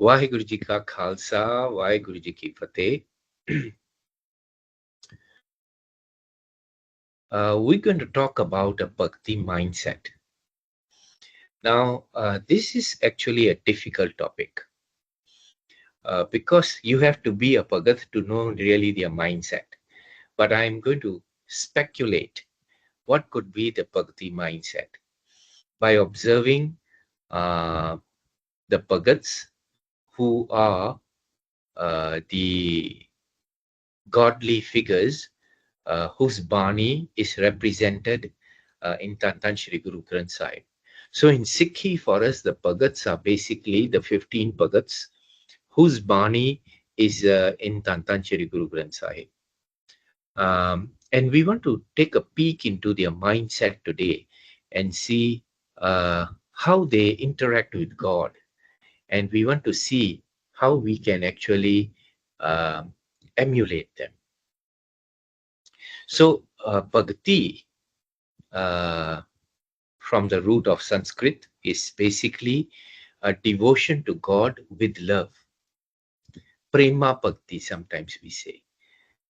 Vaheguru Ji Ka Khalsa, Vaheguru Ji Ki Fateh. We're going to talk about a Bhakti mindset. Now, this is actually a difficult topic because you have to be a Bhagat to know really their mindset. But I'm going to speculate what could be the Bhakti mindset by observing the Bhagats who are the godly figures whose Bani is represented in Tantan Sri Guru Granth Sahib. So in Sikhi, for us, the Bhagats are basically the 15 Bhagats whose Bani is in Tantan Sri Guru Granth Sahib. And we want to take a peek into their mindset today and see how they interact with God. And we want to see how we can actually emulate them. So, Bhakti, from the root of Sanskrit, is basically a devotion to God with love. Prema Bhakti, sometimes we say.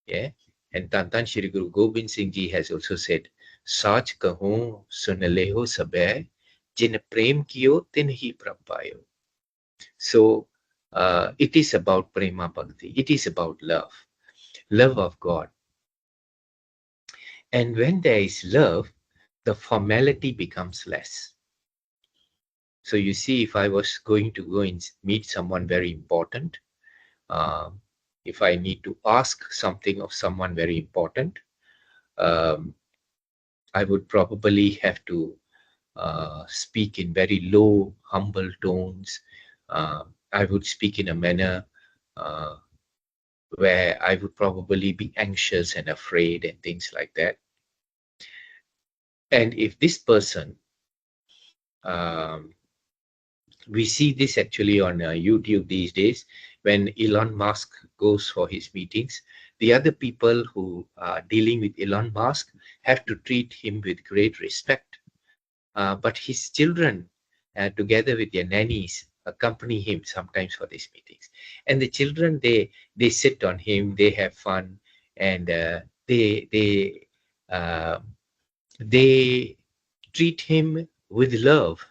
Yeah. And Tantan Shri Guru Gobind Singh Ji has also said, Sach kahon sun leho sabay, jin prem kiyo tin hi prabhayo. So, it is about Prema Bhakti. It is about love, love of God. And when there is love, the formality becomes less. So you see, if I was going to go and meet someone very important, if I need to ask something of someone very important, um, I would probably have to speak in very low, humble tones. I would speak in a manner uh, where I would probably be anxious and afraid and things like that. And if this person, um, we see this actually on YouTube these days, when Elon Musk goes for his meetings, the other people who are dealing with Elon Musk have to treat him with great respect. But his children, together with their nannies, accompany him sometimes for these meetings. And the children, they sit on him, they have fun, and uh, they treat him with love.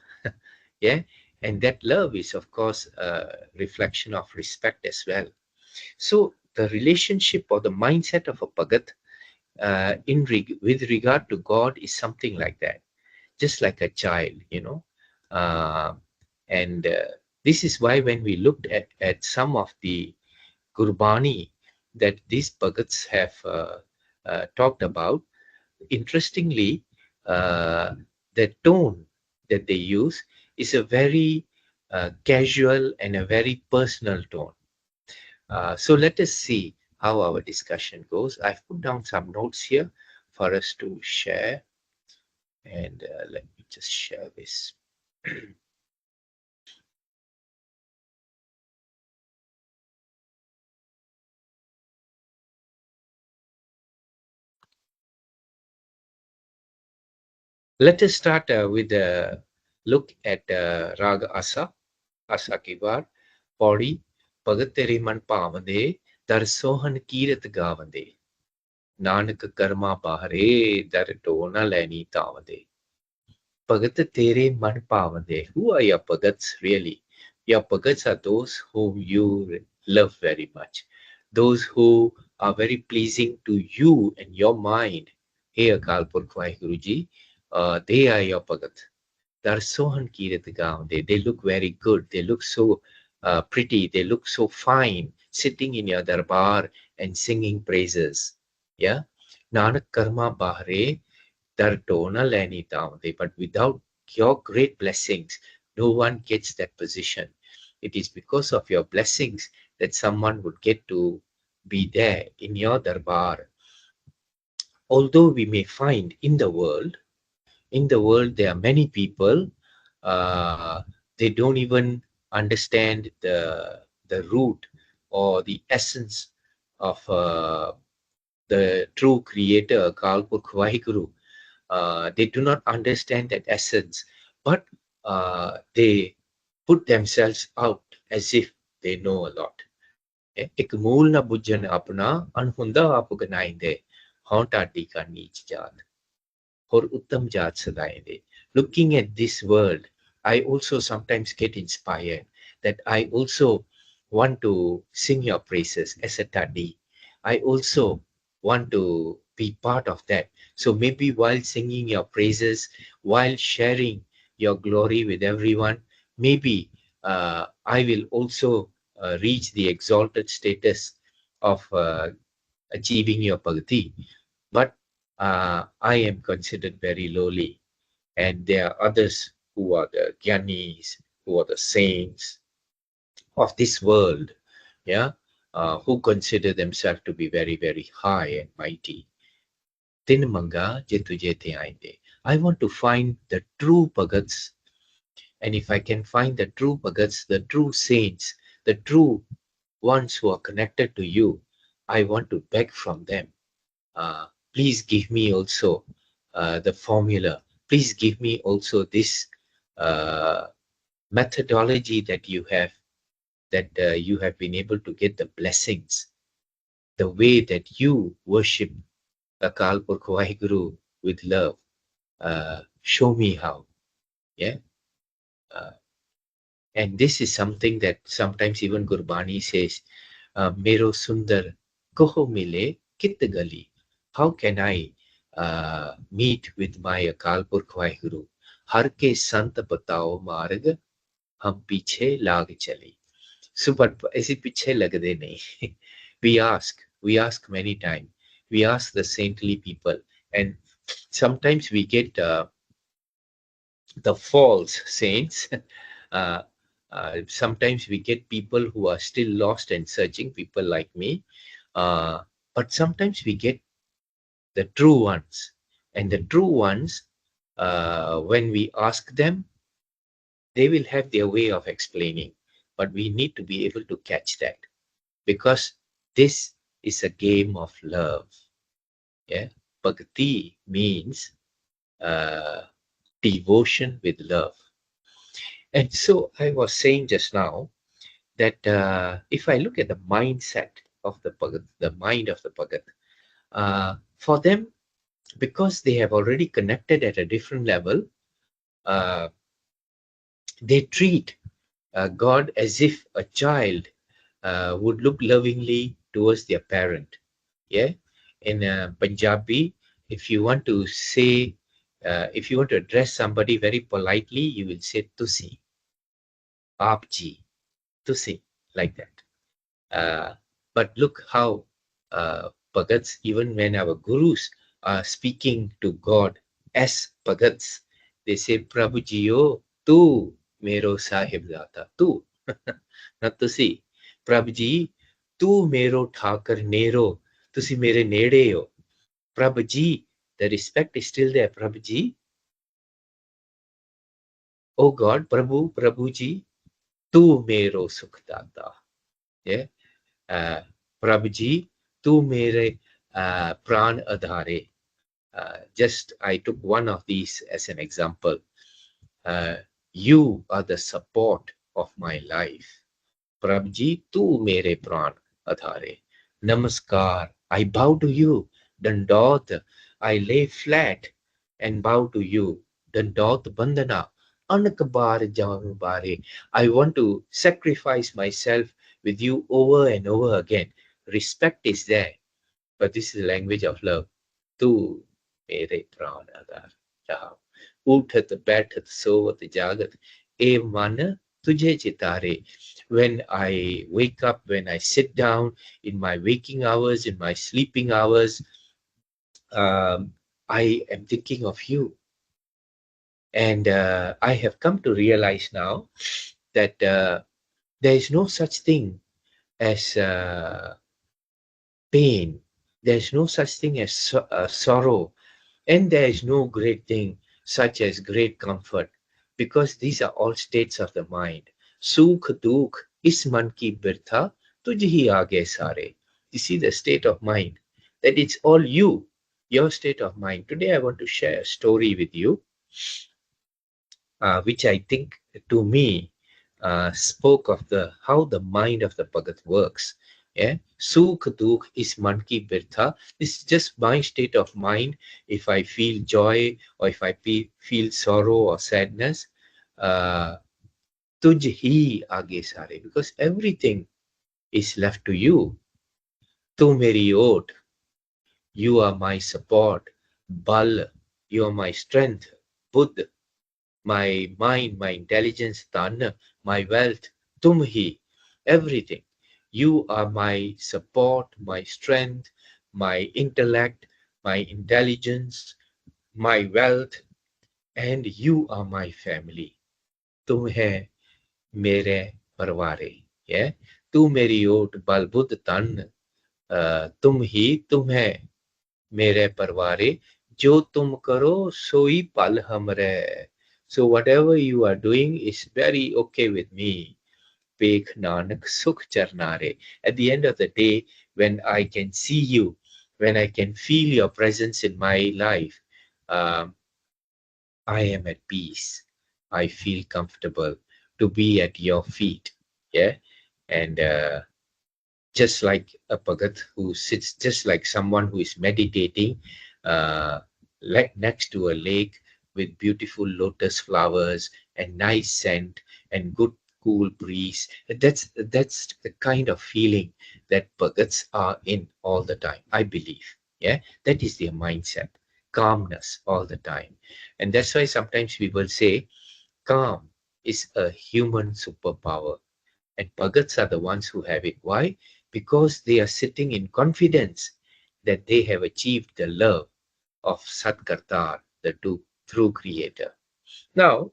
Yeah. And that love is, of course, a reflection of respect as well. So the relationship or the mindset of a Bhagat with regard to God is something like that, just like a child, you know. Uh, and this is why when we looked at some of the Gurbani that these Bhagats have talked about, interestingly, the tone that they use is a very casual and a very personal tone. So let us see how our discussion goes. I've put down some notes here for us to share, and let me just share this. Let us start with a look at Raga Asa, Asa Kibar, Pauri, Pagatere Man Pavande, Dar Sohan Kirat Gavande. Nanak karma bahare dar dona leni tavade. Bhagat tere man pavande. Who are your Bhagats really? Your Bhagats are those whom you love very much. Those who are very pleasing to you and your mind. Hey Akal Purkh Guruji, they are your Bhagat. Darsohan Kirat Gavande. They look very good. They look so pretty. They look so fine sitting in your darbar and singing praises. Yeah. Nanak karma bahre dar dona leni tavande. But without your great blessings, no one gets that position. It is because of your blessings that someone would get to be there in your darbar. Although we may find in the world there are many people, uh, they don't even understand the root or the essence of the true creator, Kalpurk Vaheguru. They do not understand that essence, but they put themselves out as if they know a lot. ਇੱਕ ਮੂਲ ਨਾ ਬੁੱਝਣ ਆਪਣਾ ਅਣਹੁੰਦਾ ਆਪ ਗਨਾਇਂਦੇ ਹਉ ਢਾਡੀ ਕਾ ਨੀਚ ਜਾਤ ਹੋਰ ਉੱਤਮ ਜਾਤ ਸਦਾਇਂਦੇ. Looking at this world, I also sometimes get inspired that I also want to sing your praises as a tadi. I also want to be part of that. So maybe while singing your praises, while sharing your glory with everyone, maybe I will also reach the exalted status of achieving your bhakti. But I am considered very lowly, and there are others who are the gyanis, who are the saints of this world, yeah, who consider themselves to be very, very high and mighty. Tin manga je tujhe the aayenge. I want to find the true Bhagats, and if I can find the true Bhagats, the true saints, the true ones who are connected to you, I want to beg from them. Please give me also the formula. Please give me also this uh, methodology that you have been able to get the blessings, the way that you worship Akal Purkh Vaheguru with love. Show me how. Yeah. Uh, and this is something that sometimes even Gurbani says, Mero Sundar Koho Mile Kit Gali. How can I meet with my Akal Purkh Vaheguru? Har ke sant batao marg hum piche lag chali. So, but ऐसे पीछे लगते नहीं. We ask many times. We ask the saintly people, and sometimes we get the false saints. uh, Sometimes we get people who are still lost and searching, people like me. But sometimes we get the true ones, and the true ones, when we ask them, they will have their way of explaining. But we need to be able to catch that, because this is a game of love. Yeah, Bhakti means uh, devotion with love. And so I was saying just now that if I look at the mindset of the Bhagat, the mind of the Bhagat, for them, because they have already connected at a different level, uh, they treat God as if a child would look lovingly towards their parent. Yeah, in Punjabi, if you want to say, if you want to address somebody very politely, you will say "tusi," "aap ji," "tusi," like that. But look how Bhagats, even when our gurus are speaking to God as Bhagats, they say, Prabhu Jiyo, tu mero sahib data, tu. Not to see. Prabhu Ji, tu mero thakar nero, tusi mere nede ho. Prabhu Ji, the respect is still there. Prabhu Ji, oh God, Prabhu Ji, tu mero sukh data. Yeah. प्रभु जी तू मेरे प्राण आधारे. Just I took one of these as an example. You are the support of my life. प्रभु जी तू मेरे प्राण आधारे. Namaskar, I bow to you. Dandot, I lay flat and bow to you. Dandot bandana. Anakbar Javabare. I want to sacrifice myself with you over and over again. Respect is there, but this is the language of love. Tu mere pran adar jao. Uthat baitat sovat jagat. E man tujhe chitare. When I wake up, when I sit down, in my waking hours, in my sleeping hours, I am thinking of you. And I have come to realize now that there is no such thing as pain. There is no such thing as sorrow. And there is no great thing such as great comfort, because these are all states of the mind. Sukh dukh is man ki birtha tujhi aage sare. You see the state of mind, that it's all you, your state of mind. Today I want to share a story with you, which I think to me spoke of how the mind of the Bhagat works. Yeah, Sukh Dukh is man ki birtha. This is just my state of mind. If I feel joy or if I feel sorrow or sadness, uh, तुझ ही आगे सारे, because everything is left to you. तू मेरी ओट, you are my support. Bal, you are my strength. Buddh, my mind, my intelligence. Tan, my wealth. Tum hi, everything. You are my support, my strength, my intellect, my intelligence, my wealth, and you are my family. तुम है मेरे परवारे. Yeah, तू मेरी ओट बल बुद्ध तन, तुम है मेरे परवारे, जो तुम करो सोई पल हमरे. So whatever you are doing is very okay with me. Pekh Nanak Sukh Charnare. At the end of the day, when I can see you, when I can feel your presence in my life, um, I am at peace. I feel comfortable to be at your feet. Yeah. And just like a Bhagat who sits, just like someone who is meditating, uh, like next to a lake with beautiful lotus flowers and nice scent and good cool breeze. That's the kind of feeling that Bhagats are in all the time, I believe. Yeah, that is their mindset, calmness all the time. And that's why sometimes people say calm is a human superpower. And Bhagats are the ones who have it. Why? Because they are sitting in confidence that they have achieved the love of Satkartar, the true creator. Now,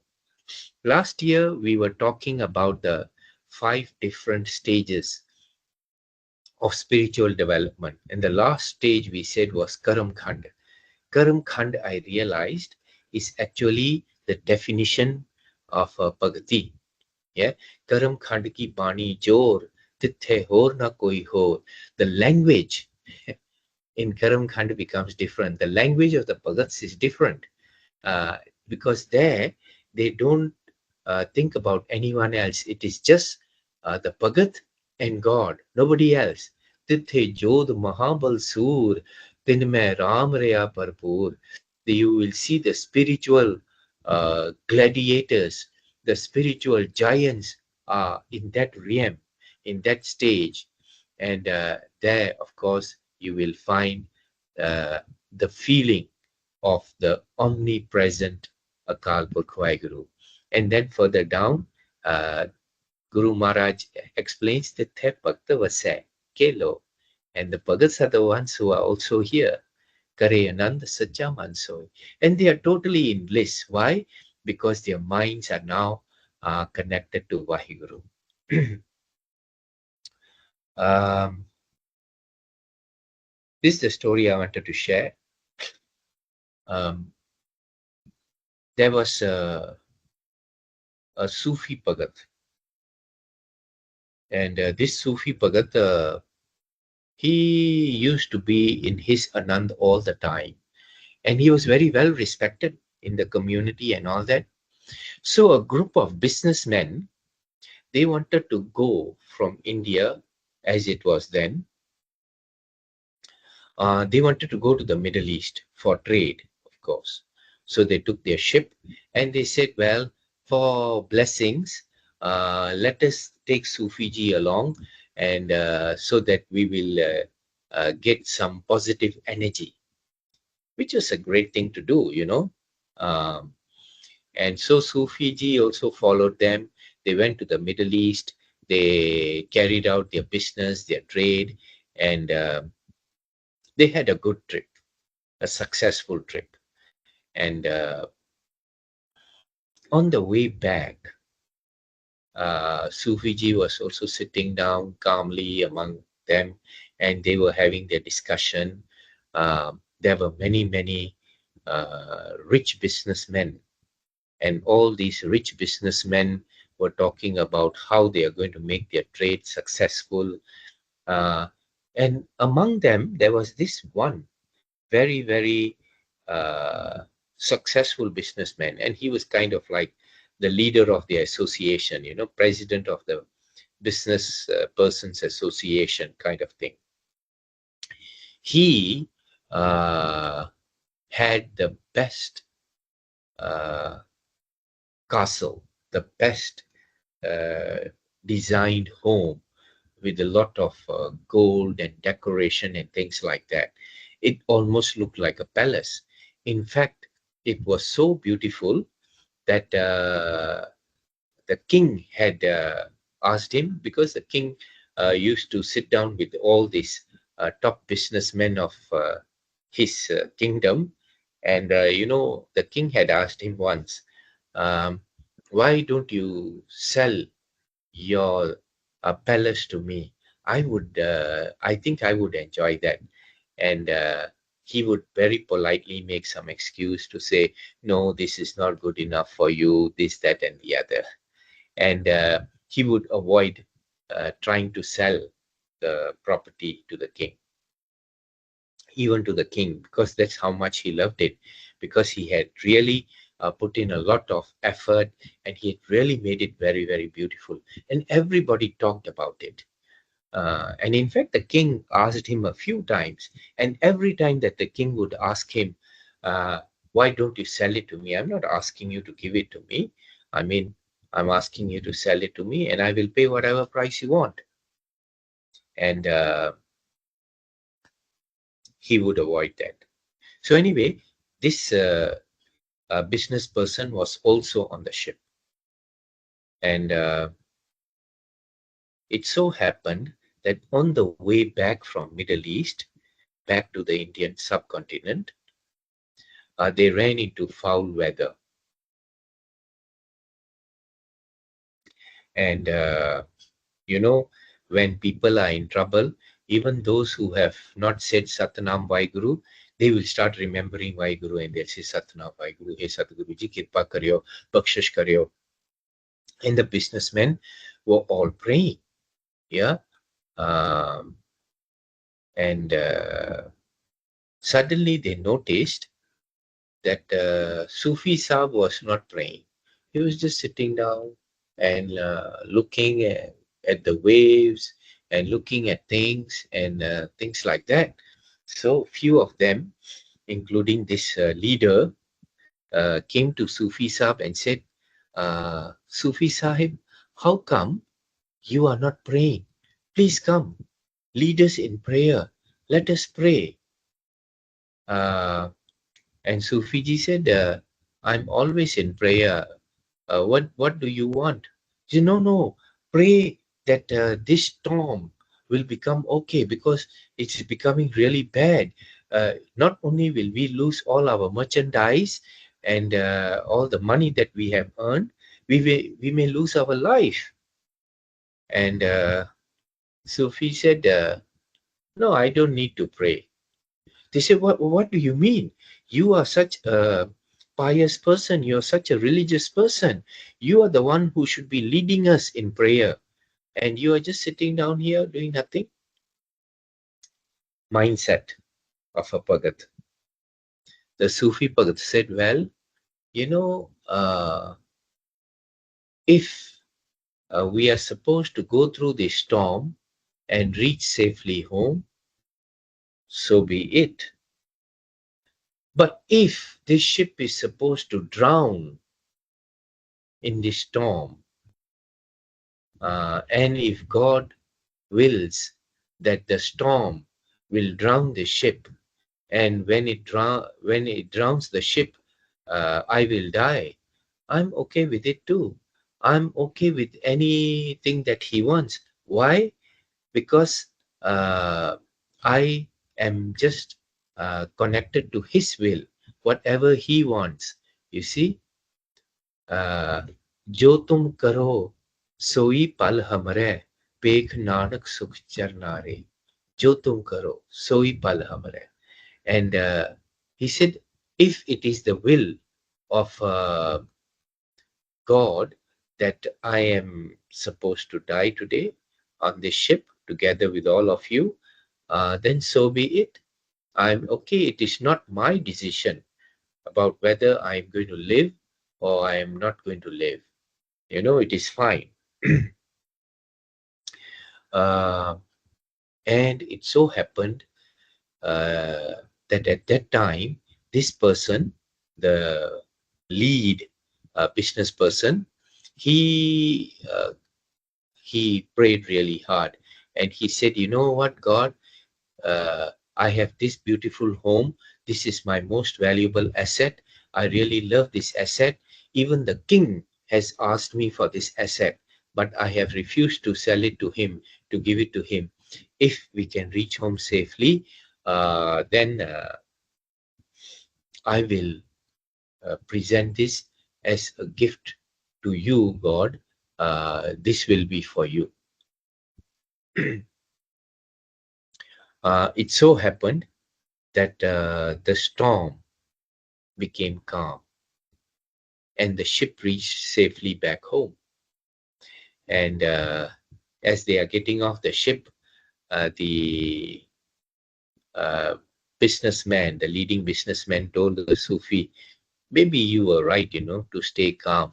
last year we were talking about the 5 different stages of spiritual development. And the last stage we said was Karam Khand. Karam Khand, I realized, is actually the definition of Bhagati. Yeah, Karam Khand ki bani jor, tithe hor na koi ho. The language in Karam Khand becomes different. The language of the Bhagats is different, uh, because there they don't think about anyone else. It is just the Bhagat and God, nobody else. Tithe jod mahabal sur, tin mein ram rea parpur. You will see the spiritual gladiators, the spiritual giants are in that realm, in that stage. And there, of course, you will find uh, the feeling of the omnipresent Akal Purkh Guru. And then further down, uh, Guru Maharaj explains the The Bhakta Vasai, Kelo. And the Bhagats are the ones who are also here. Kare Anand Sacha Mansoy. And they are totally in bliss. Why? Because their minds are now connected to Vaheguru. um, this is the story I wanted to share. Um, there was a Sufi Bhagat. And this Sufi Bhagat, he used to be in his Anand all the time. And he was very well respected in the community and all that. So a group of businessmen, they wanted to go from India, as it was then, they wanted to go to the Middle East for trade, of course. So they took their ship and they said, well, for blessings, let us take Sufiji along, and so that we will get some positive energy, which is a great thing to do, you know. Um, and so Sufiji also followed them. They went to the Middle East. They carried out their business, their trade, and they had a good trip, a successful trip. And on the way back, Sufiji was also sitting down calmly among them, and they were having their discussion. There were many rich businessmen, and all these rich businessmen were talking about how they are going to make their trade successful. Uh, and among them, there was this one very uh, successful businessman, and he was kind of like the leader of the association, president of the business persons association kind of thing. He had the best castle, the best designed home with a lot of gold and decoration and things like that. It almost looked like a palace. In fact, it was so beautiful that the king had asked him, because the king used to sit down with all these top businessmen of his kingdom. And, the king had asked him once, um, why don't you sell your palace to me? I think I would enjoy that. And he would very politely make some excuse to say, no, this is not good enough for you, this, that, and the other. And he would avoid trying to sell the property to the king, even to the king, because that's how much he loved it, because he had really put in a lot of effort, and he had really made it very, very beautiful, and everybody talked about it. And in fact, the king asked him a few times, and every time that the king would ask him, uh, why don't you sell it to me? I'm not asking you to give it to me. I mean, I'm asking you to sell it to me, and I will pay whatever price you want. And he would avoid that. So anyway, this business person was also on the ship. And it so happened that on the way back from Middle East, back to the Indian subcontinent, they ran into foul weather. And, when people are in trouble, even those who have not said Satnam Vaheguru, they will start remembering Vaheguru, and they'll say Satnam Vaheguru, Hey Satguru Ji, Kirpa Karyo, Bakshish Karyo. And the businessmen were all praying. Yeah. Um, and suddenly they noticed that Sufi Saab was not praying. He was just sitting down and looking at the waves and looking at things and things like that. So few of them, including this leader, came to Sufi Saab and said, Sufi Sahib, how come you are not praying? Please come, lead us in prayer. Let us pray. Uh, And Sufiji said, I'm always in prayer. What do you want? He said, no, pray that this storm will become okay, because it's becoming really bad. Not only will we lose all our merchandise and all the money that we have earned, we may lose our life. And Sufi said, no, I don't need to pray. They say, what do you mean? You are such a pious person. You're such a religious person. You are the one who should be leading us in prayer. And you are just sitting down here doing nothing. Mindset of a Bhagat. The Sufi Bhagat said, well, if we are supposed to go through this storm and reach safely home, so be it. But if this ship is supposed to drown in this storm, and if God wills that the storm will drown the ship, and when it drowns the ship, I will die, I'm okay with it too. I'm okay with anything that he wants. Why? Because I am just connected to his will, whatever he wants. You see, जो तुम करो सोई पल हमरे पेख नानक सुख चरनारे. जो तुम करो सोई pal hamare. And he said, if it is the will of God that I am supposed to die today on this ship together with all of you, then so be it. I'm okay. It is not my decision about whether I'm going to live or I am not going to live. it is fine. And it so happened that at that time, this person, the lead business person, he prayed really hard, and he said, "You know what, God? I have this beautiful home. This is my most valuable asset. I really love this asset. Even the king has asked me for this asset, but I have refused to sell it to him, to give it to him. If we can reach home safely, then I will present this as a gift to you, God. This will be for you." It so happened that the storm became calm and the ship reached safely back home. And as they are getting off the ship, the uh, businessman, the leading businessman, told the Sufi, "Maybe you were right, to stay calm.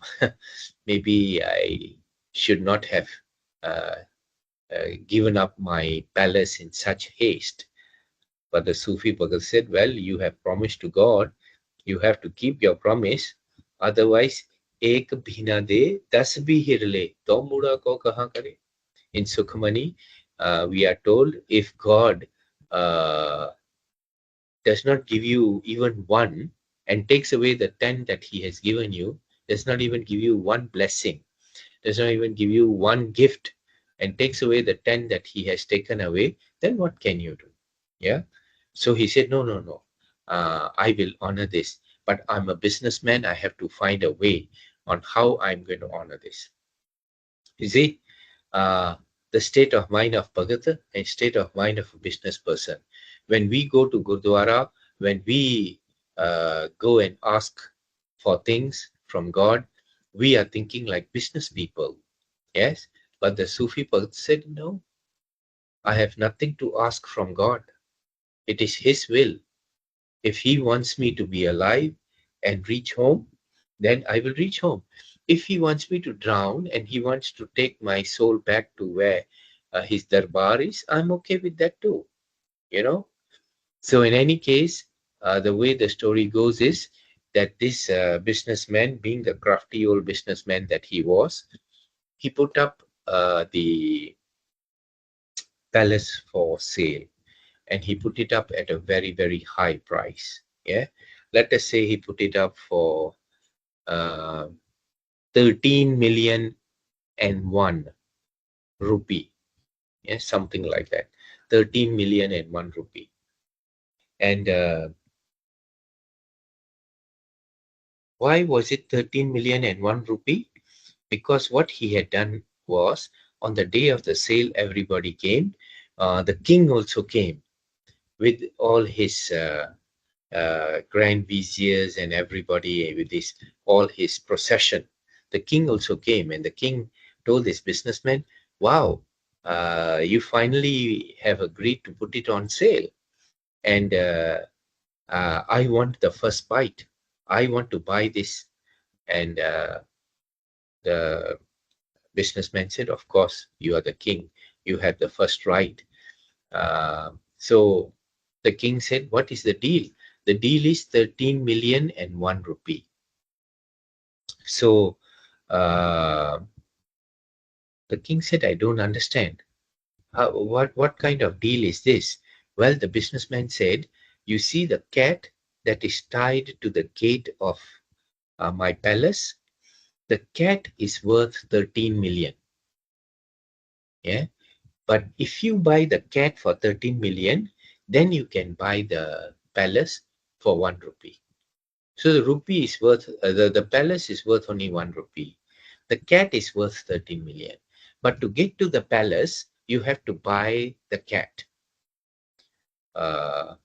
Maybe I should not have uh, given up my palace in such haste." But the Sufi Bhagat said, "Well, you have promised to God, you have to keep your promise. Otherwise, ek bhina de das bhi hirle, to muda ko kahan kare." In Sukhamani, we are told, if God uh, does not give you even one and takes away the 10 that he has given you, does not even give you one blessing, does not even give you one gift, and takes away the 10 that he has taken away, then what can you do? Yeah. So he said, "No, no, no. I will honor this. But I'm a businessman. I have to find a way on how I'm going to honor this." You see, uh, the state of mind of Bhagat and state of mind of a business person. When we go to Gurdwara, when we go and ask for things from God, we are thinking like business people. Yes. But the Sufi Bhagat said, "No, I have nothing to ask from God. It is His will. If he wants me to be alive and reach home, then I will reach home. If he wants me to drown and he wants to take my soul back to where his darbar is, I'm okay with that too, you know." So in any case, the way the story goes is that this businessman, being the crafty old businessman that he was, he put up the palace for sale, and he put it up at a very, very high price. Yeah. Let us say he put it up for uh, 13 million and one rupee. Yeah, something like that. 13 million and one rupee. And why was it 13 million and one rupee? Because what he had done was, on the day of the sale, everybody came. The king also came with all his grand viziers and everybody with his all his procession. The king also came, and the king told this businessman, "Wow, you finally have agreed to put it on sale, and I want the first bite. I want to buy this." And the businessman said, "Of course, you are the king. You have the first right." So the king said, "What is the deal?" The deal is 13 million and one rupee. So uh, the king said, "I don't understand. What kind of deal is this?" Well, the businessman said, "You see the cat that is tied to the gate of my palace? The cat is worth 13 million. Yeah. But if you buy the cat for 13 million, then you can buy the palace for 1 rupee. So the rupee is worth, the palace is worth only 1 rupee. The cat is worth 13 million. But to get to the palace, you have to buy the cat." Uh,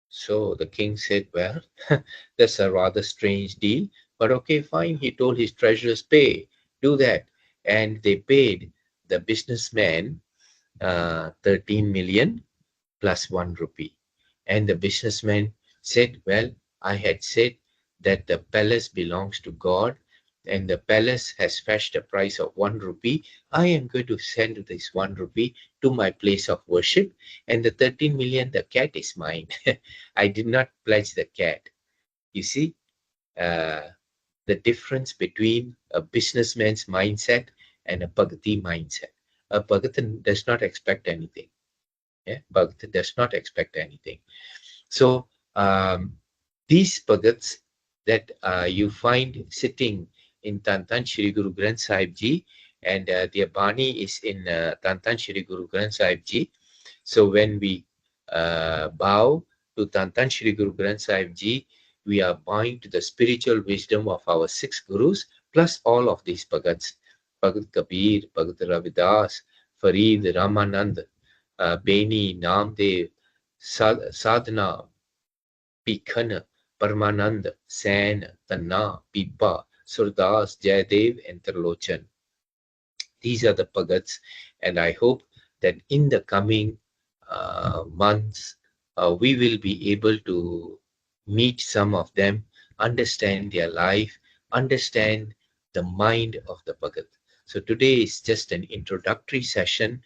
so the king said, "Well, that's a rather strange deal, but okay, fine." He told his treasurers, "Pay, do that." And they paid the businessman 13 million plus 1 rupee. And the businessman said, "Well, I had said that the palace belongs to God, and the palace has fetched a price of 1 rupee. I am going to send this 1 rupee to my place of worship, and the 13 million, the cat is mine. I did not pledge the cat. You see, uh, the difference between a businessman's mindset and a Bhagati mindset. A Bhagat does not expect anything. Yeah? Bhagat does not expect anything. So these Bhagats that you find sitting in Tantan Sri Guru Granth Sahib Ji, and their Bani is in Tantan Sri Guru Granth Sahib Ji. So when we bow to Tantan Sri Guru Granth Sahib Ji, we are bowing to the spiritual wisdom of our 6 Gurus, plus all of these Bhagats. Bhagat Kabir, Bhagat Ravidas, Farid, Ramanand, Beni, Namdev, Sadhana, Pikhana, Paramanand, Sen, Tanna, Pipa, Surdas, Jayadev, and Tralochan. These are the Bhagats, and I hope that in the coming months, we will be able to meet some of them, understand their life, understand the mind of the Bhagat. So today is just an introductory session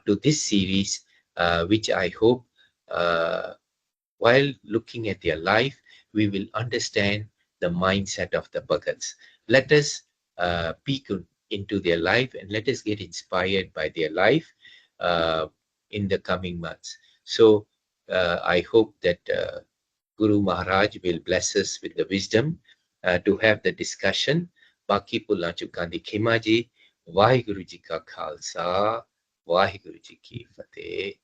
to this series, which I hope while looking at their life, we will understand the mindset of the Bhagats. Let us peek into their life and let us get inspired by their life in the coming months. So I hope that Guru Maharaj will bless us with the wisdom to have the discussion. Baki Pullan Chukandi Khema ji, Vaheguru ji ka Khalsa, Vaheguru ji ki Fateh.